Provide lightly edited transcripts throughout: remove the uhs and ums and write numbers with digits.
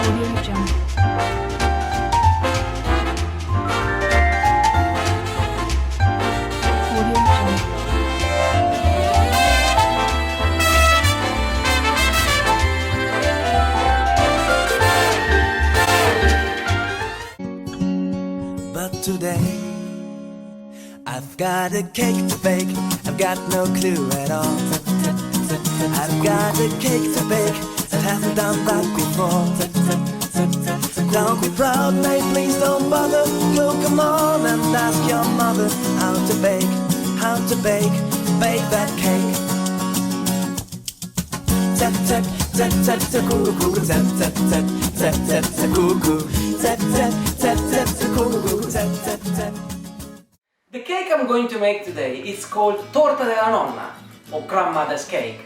Audio Jungle. Audio Jungle. But today I've got a cake to bake. I've got no clue at all. I've got a cake to bake that hasn't done that before. Don't be proud, mate, please don't bother. Go, come on and ask your mother how to bake that cake. Tap tap tap tap tap cuckoo, tap tap tap tap tap tap cuckoo, tap tap tap tap tap cuckoo, tap tap tap. The cake I'm going to make today is called Torta della Nonna, or grandmother's cake.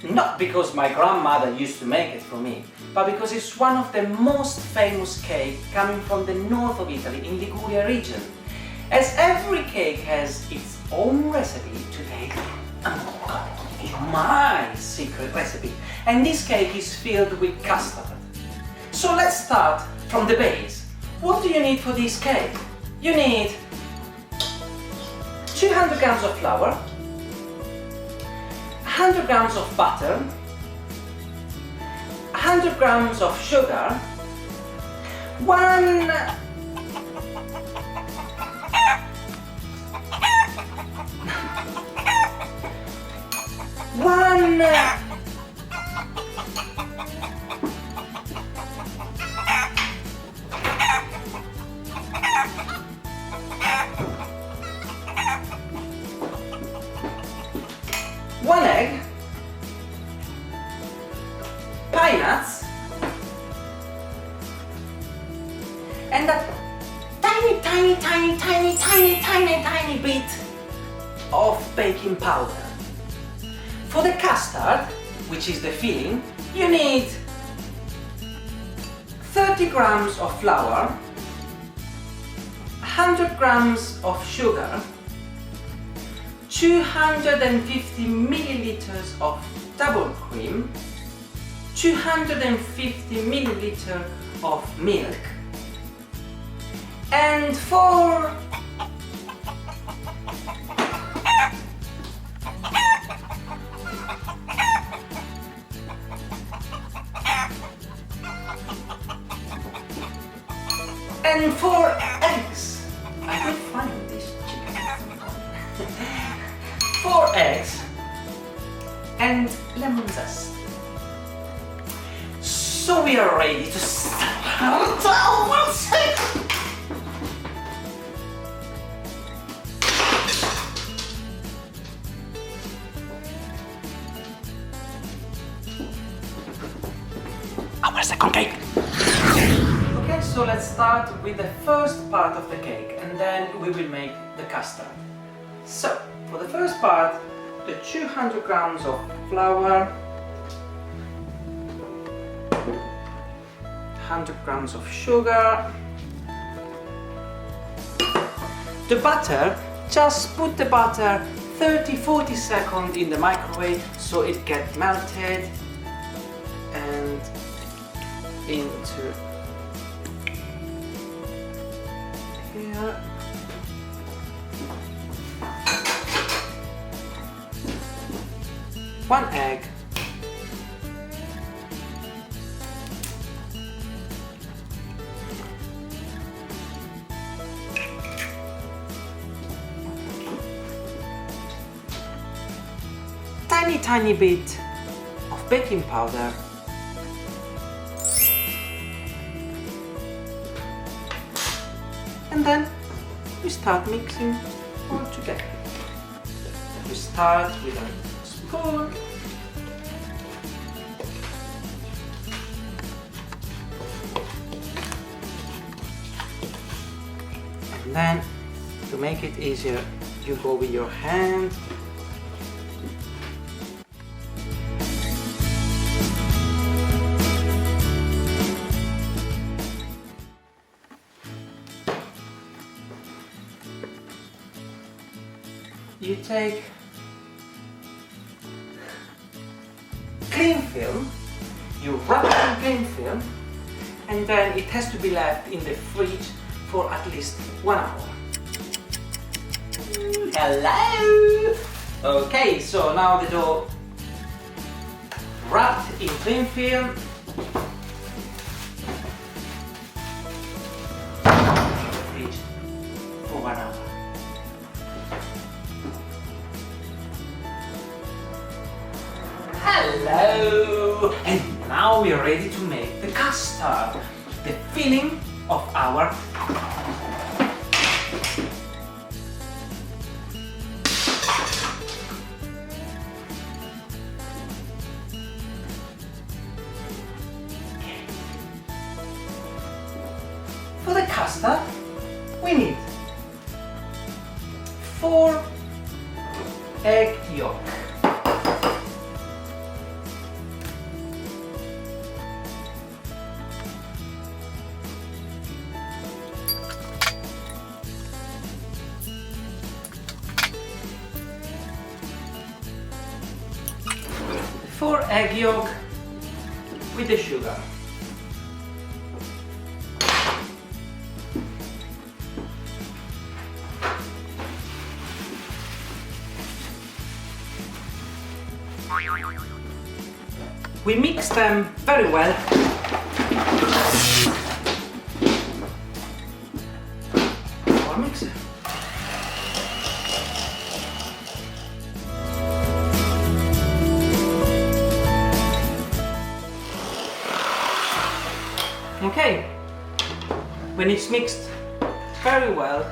Not because my grandmother used to make it for me, but because it's one of the most famous cakes coming from the north of Italy in Liguria region. As every cake has its own recipe, today I'm going to give you my secret recipe. And this cake is filled with custard. So let's start from the base. What do you need for this cake? You need 200 grams of flour, 100 grams of butter, 100 grams of sugar, one egg, pine nuts, and a tiny bit of baking powder. For the custard, which is the filling, you need 30 grams of flour, 100 grams of sugar, 250 milliliters of double cream, 250 milliliters of milk, and for eggs. I will find this chicken. 4 eggs and lemon zest. So we are ready to start. One second. Our second cake. Okay, so let's start with the first part of the cake and then we will make the custard. So, for the first part, the 200 grams of flour, 100 grams of sugar, the butter, just put the butter 30-40 seconds in the microwave so it gets melted and into here. One egg, tiny bit of baking powder, and then we start mixing all together. We start with a spoon. And then, to make it easier, you go with your hand. You take cling film, you wrap it in cling film and then it has to be left in the fridge for at least 1 hour. Hello! Okay, so now the dough wrapped in cling film. Fridge for 1 hour. Hello! And now we are ready to make the custard, the filling of our For the custard, we need 4 egg yolk, 4 egg yolk with the sugar. We mix them very well. Our mixer. Okay, when it's mixed very well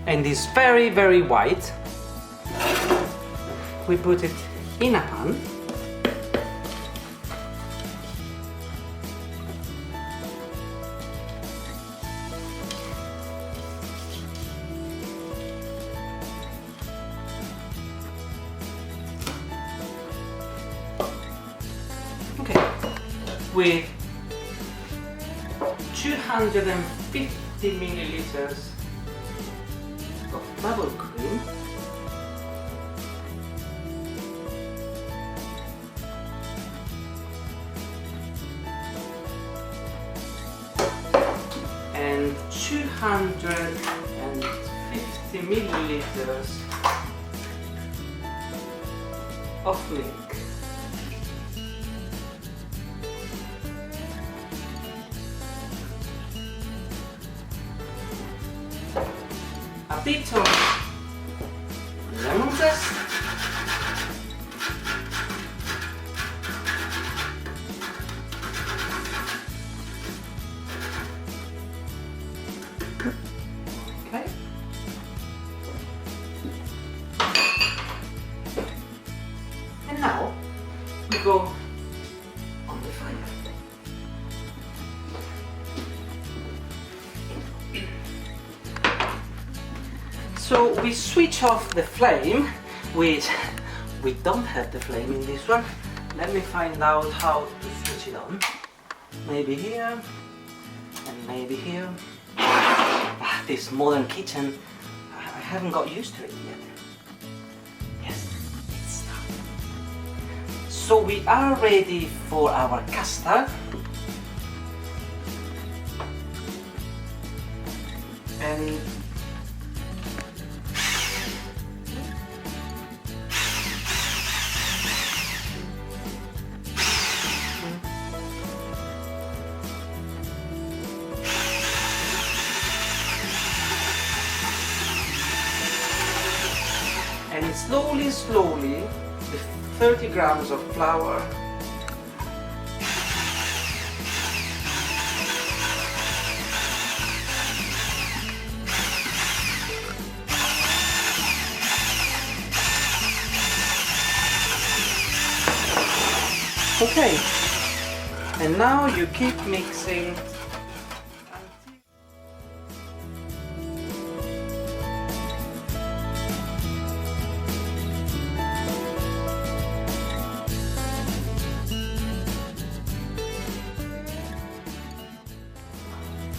and is very white, we put it in a pan. Okay, with 250 milliliters of bubble cream, and 250 milliliters of milk. A bit of lemon zest, okay, and now we go on the fire. So we switch off the flame, which we don't have the flame in this one. Let me find out how to switch it on. Maybe here, and maybe here. This modern kitchen, I haven't got used to it yet. Yes, it's started. So we are ready for our custard. And slowly, the 30 grams of flour okay, and now you keep mixing.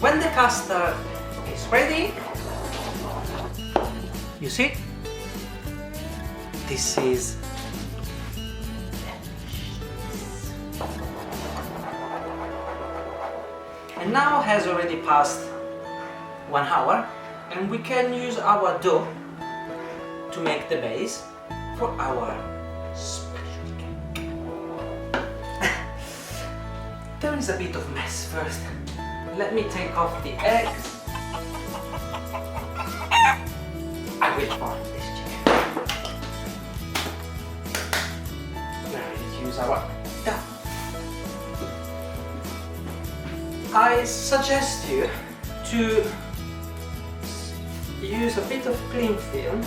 When the custard is ready, you see, this is delicious. now has already passed 1 hour, and we can use our dough to make the base for our special cake. There is a bit of mess first. Let me take off the eggs. I will burn this chicken. Now let's use our dough. I suggest you to use a bit of cling film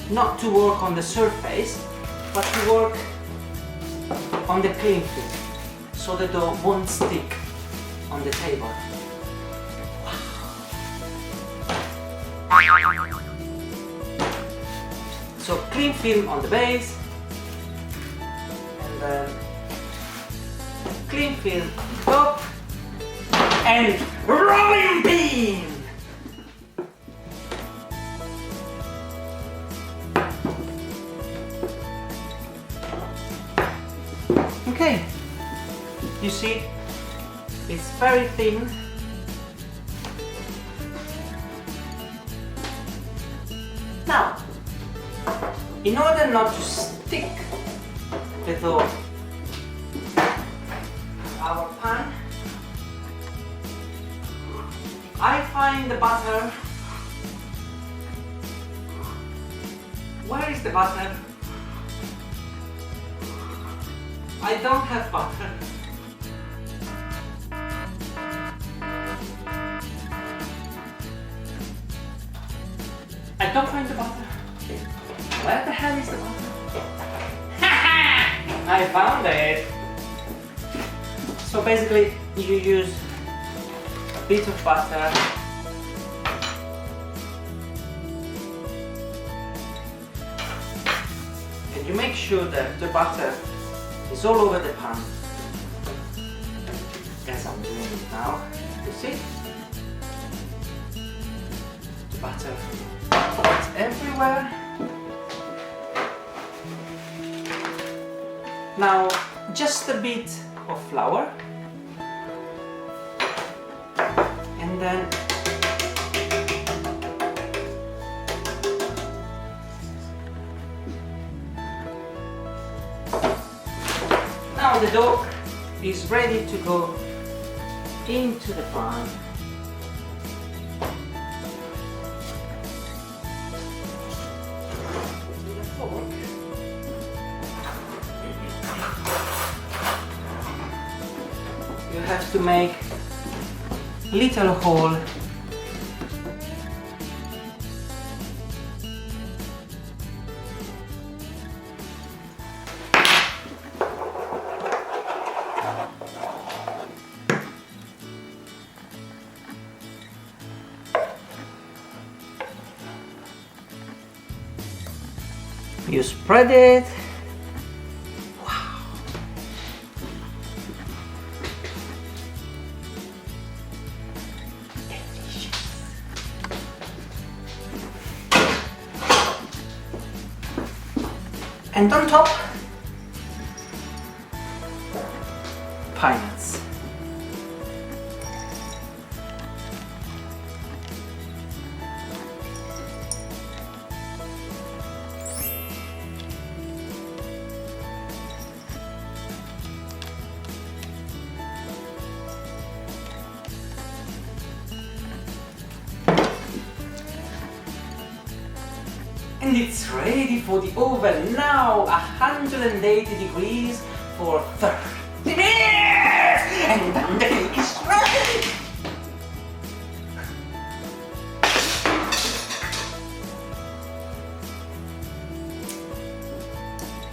not to work on the surface, but to work on the cling film so the dough won't stick on the table. So cling film on the base, and then cling film on top, and rolling pin! Okay, you see, it's very thin. Now, in order not to stick the dough to our pan, I find the butter. Where is the butter? I don't have butter. I don't find the butter. Where the hell is the butter? I found it! So basically you use a bit of butter and you make sure that the butter is all over the pan. As I'm doing it now. You see? The butter is everywhere. Now, just a bit of flour, and then now the dough is ready to go into the pan. With a fork. You have to make little hole you spread it. Wow. Delicious. And on top, pine nuts. And it's ready for the oven now, 180 degrees for 30 minutes! And then the cake is ready!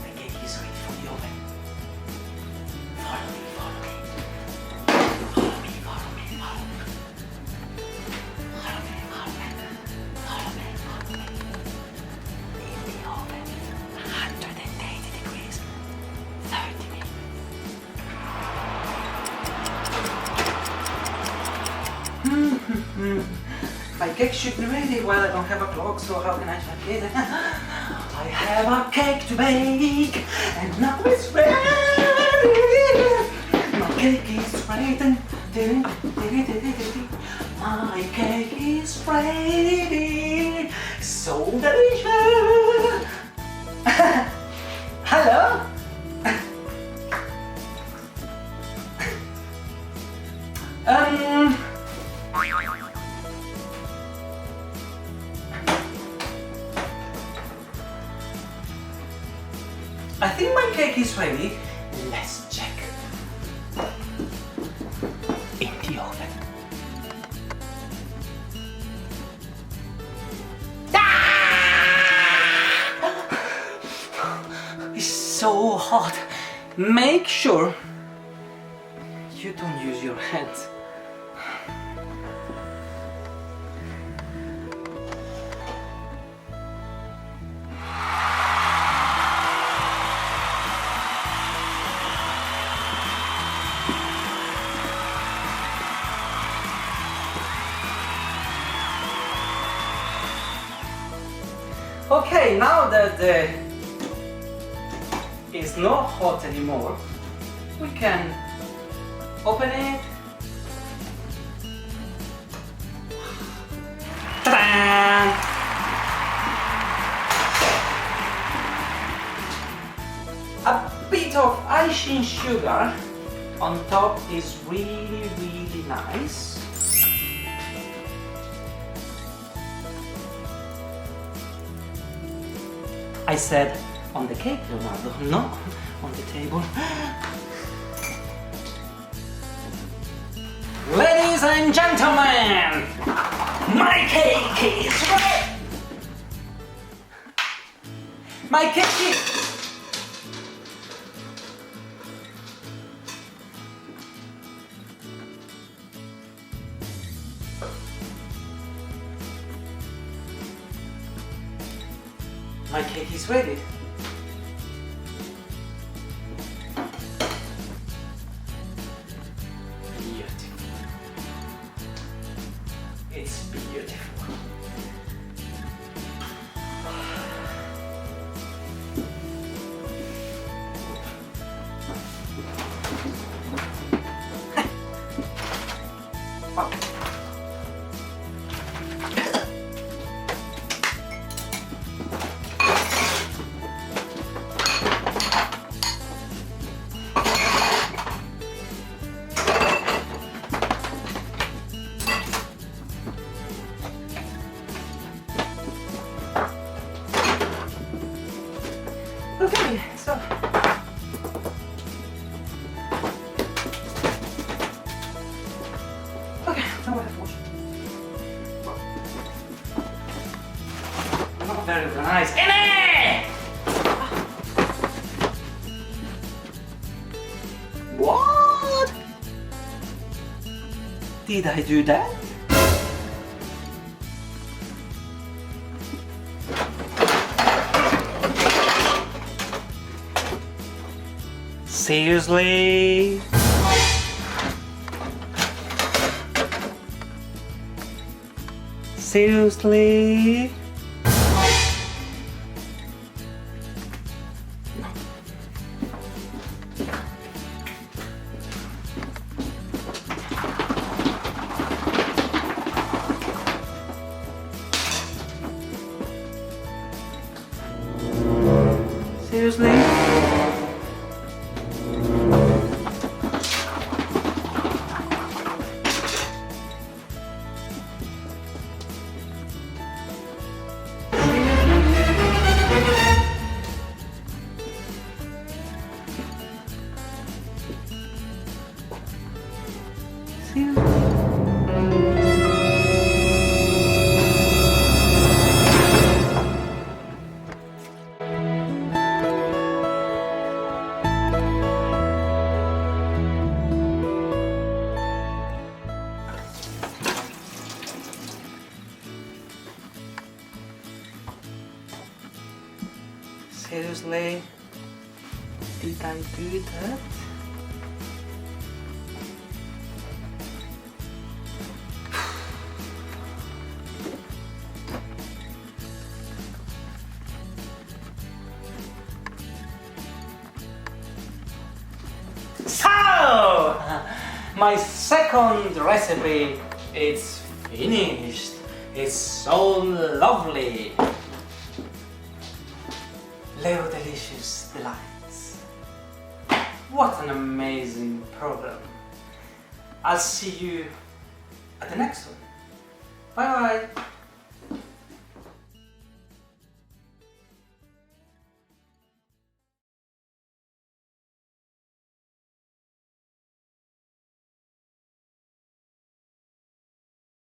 The cake is ready for the oven. Follow me, follow me. Follow me, follow me, follow me. Follow me, follow me. Follow me, follow me. In the oven, 180 degrees, 30 minutes. My cake should be ready. Well, I don't have a clock, so how can I check it? I I have a cake to bake, and now it's ready. My cake is ready. My cake is ready. So delicious. Hello? I think my cake is ready. Let's check. In the oven. It's so hot. Make sure you don't use your hands. Okay, now that it's not hot anymore, we can open it. Ta-da! A bit of icing sugar on top is really, really nice. I said on the cake, Leonardo, no on the table. Ladies and gentlemen, my cake is ready! My cake is... My cake is ready. Beautiful. It's beautiful. Okay, so okay, now I have to wash. Not very organized. Ine! What? Did I do that? Seriously? Seriously? Seriously? Seriously? Did I do that? So, my second recipe is finished. It's so lovely. Leo Delicious Delights. What an amazing program. I'll see you at the next one. Bye bye.